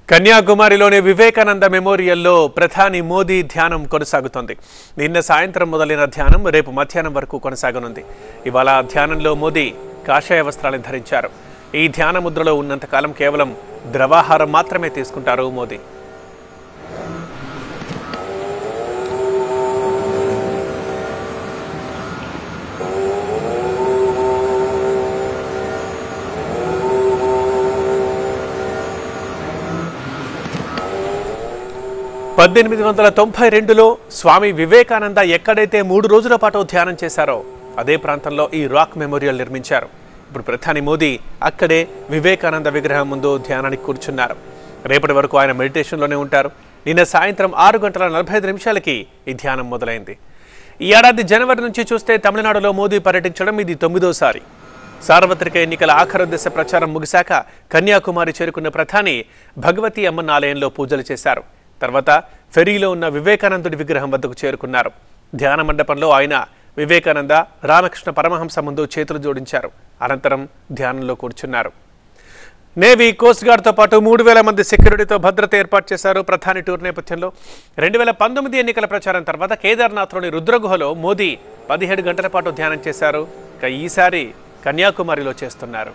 కన్యాకుమారిలోని వివేకానంద మెమోరియల్లో ప్రధాని మోదీ ధ్యానం కొనసాగుతోంది. నిన్న సాయంత్రం మొదలైన ధ్యానం రేపు మధ్యాహ్నం వరకు కొనసాగనుంది. ఇవాళ ధ్యానంలో మోదీ కాషాయ వస్త్రాలను ధరించారు. ఈ ధ్యాన ముద్రలో ఉన్నంత కాలం కేవలం ద్రవాహారం మాత్రమే తీసుకుంటారు మోదీ. లో స్వామి వివేకానంద ఎక్కడైతే 3 రోజుల పాటు ధ్యానం చేశారో అదే ప్రాంతంలో ఈ రాక్ మెమోరియల్ నిర్మించారు. ఇప్పుడు ప్రధాని మోదీ అక్కడే వివేకానంద విగ్రహం ముందు ధ్యానానికి కూర్చున్నారు. రేపటి వరకు ఆయన మెడిటేషన్లోనే ఉంటారు. నిన్న సాయంత్రం 6:45 ఈ ధ్యానం మొదలైంది. ఈ ఏడాది జనవరి నుంచి చూస్తే తమిళనాడులో మోదీ పర్యటించడం ఇది 9వ సార్వత్రిక ఎన్నికల ఆఖరు దశ ప్రచారం ముగిశాక కన్యాకుమారి చేరుకున్న ప్రధాని భగవతి అమ్మన్ ఆలయంలో పూజలు చేశారు. తర్వాత ఫెరీలో ఉన్న వివేకానందుడి విగ్రహం వద్దకు చేరుకున్నారు. ధ్యాన మండపంలో ఆయన వివేకానంద, రామకృష్ణ పరమహంస ముందు చేతులు జోడించారు. అనంతరం ధ్యానంలో కూర్చున్నారు. నేవీ, కోస్ట్ గార్డ్తో పాటు 3,000 మంది సెక్యూరిటీతో భద్రత ఏర్పాటు చేశారు. ప్రధాని టూర్ నేపథ్యంలో 2019 ఎన్నికల ప్రచారం తర్వాత కేదార్నాథ్లోని రుద్రగుహలో మోదీ 17 గంటల పాటు ధ్యానం చేశారు. ఈసారి కన్యాకుమారిలో చేస్తున్నారు.